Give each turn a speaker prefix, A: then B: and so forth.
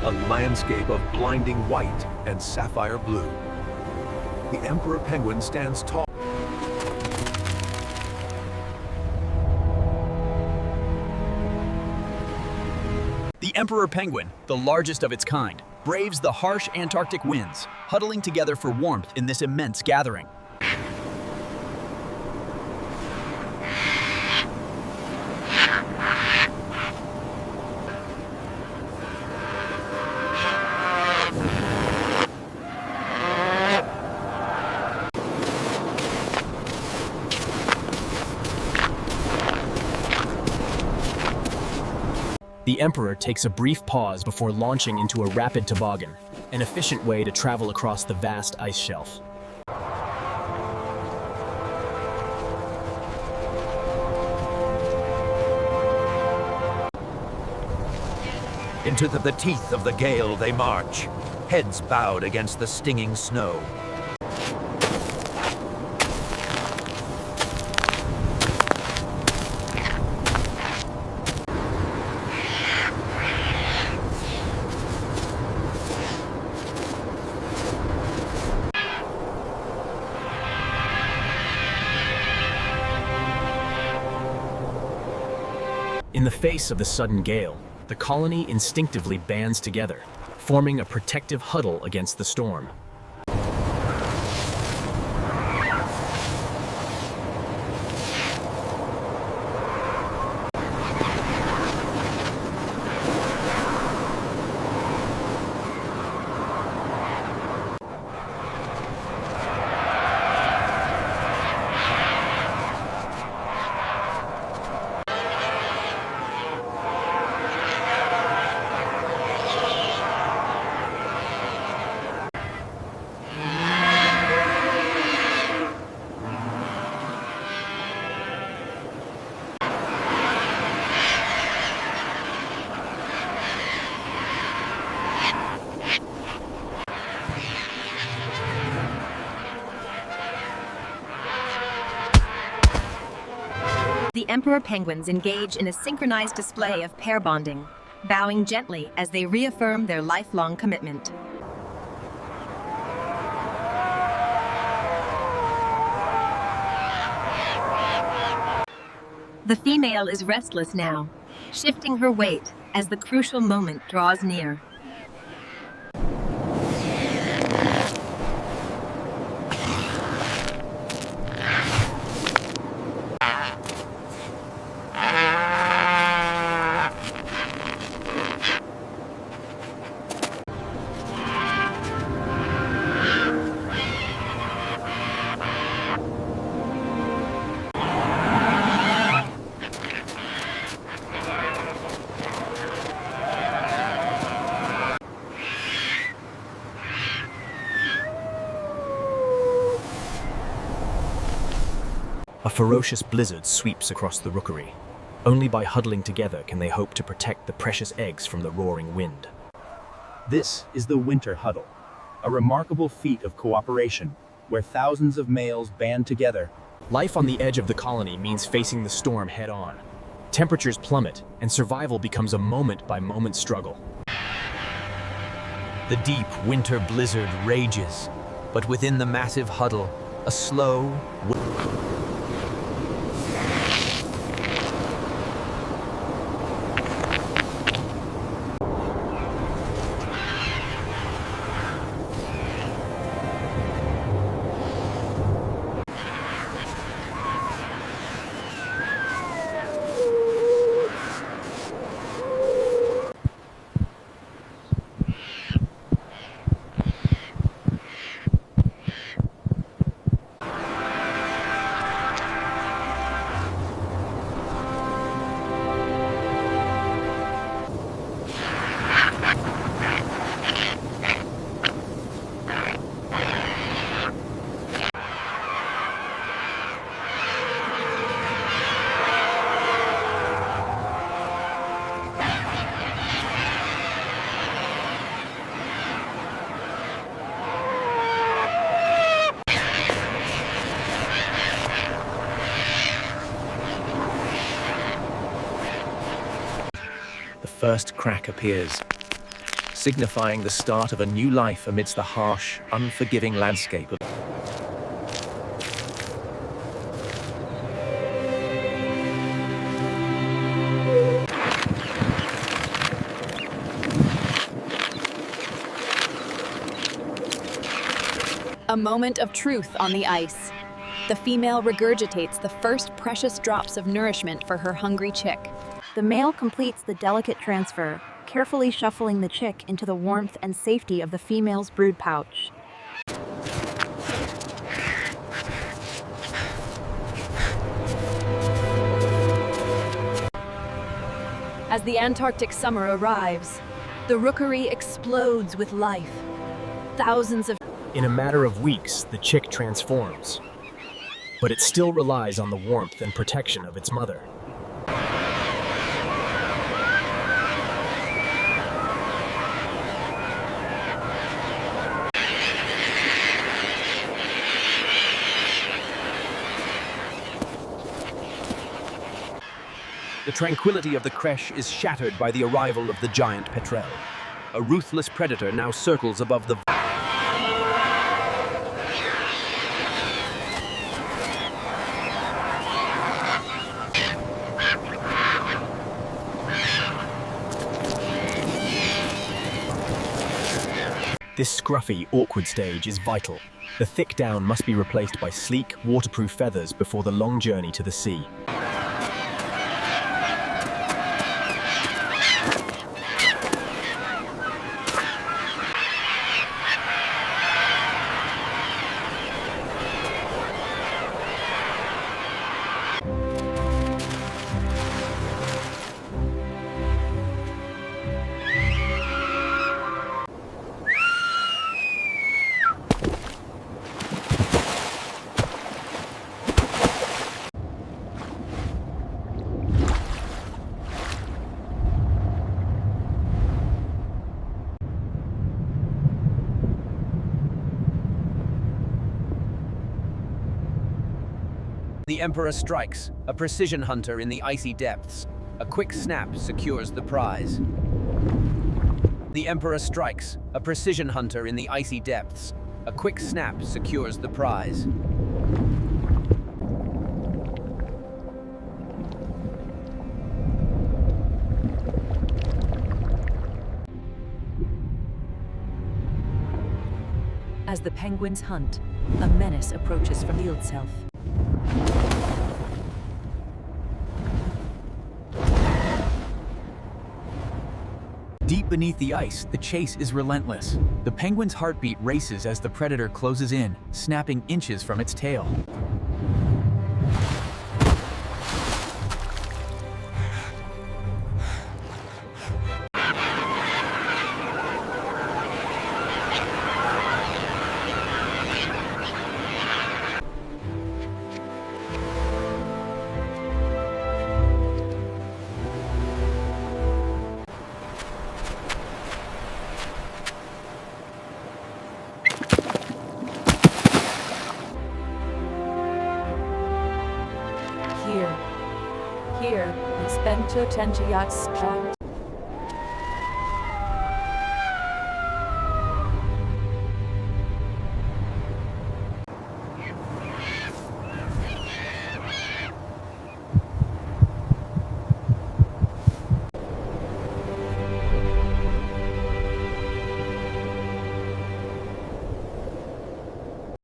A: a landscape of blinding white and sapphire blue. The emperor penguin stands tall.
B: The emperor penguin, the largest of its kind, braves the harsh Antarctic winds, huddling together for warmth in this immense gathering. The emperor takes a brief pause before launching into a rapid toboggan, an efficient way to travel across the vast ice shelf.
A: Into the teeth of the gale they march, heads bowed against the stinging snow.
B: In the face of the sudden gale, the colony instinctively bands together, forming a protective huddle against the storm.
C: The emperor penguins engage in a synchronized display of pair bonding, bowing gently as they reaffirm their lifelong commitment. The female is restless now, shifting her weight as the crucial moment draws near.
B: A ferocious blizzard sweeps across the rookery. Only by huddling together can they hope to protect the precious eggs from the roaring wind.
D: This is the winter huddle, a remarkable feat of cooperation, where thousands of males band together.
B: Life on the edge of the colony means facing the storm head-on. Temperatures plummet, and survival becomes a moment-by-moment struggle.
A: The deep winter blizzard rages, but within the massive huddle, a slow,
D: The first crack appears.
B: signifying the start of a new life amidst the harsh, unforgiving landscape of
E: A moment of truth on the ice. The female regurgitates the first precious drops of nourishment for her hungry chick.
F: The male completes the delicate transfer, carefully shuffling the chick into the warmth and safety of the female's brood pouch.
E: As the Antarctic summer arrives, the rookery explodes with life. Thousands of
B: In a matter of weeks, the chick transforms, but it still relies on the warmth and protection of its mother. The tranquility of the creche is shattered by the arrival of the giant petrel. A ruthless predator now circles above the This scruffy, awkward stage is vital. The thick down must be replaced by sleek, waterproof feathers before the long journey to the sea.
A: The Emperor strikes, a precision hunter in the icy depths. A quick snap secures the prize. The Emperor strikes, a precision hunter in the icy depths. A quick snap secures the prize.
G: As the penguins hunt, a menace approaches from the field self.
H: Deep beneath the ice, the chase is relentless. The penguin's heartbeat races as the predator closes in, snapping inches from its tail.
G: Here, Inspector Tentiat's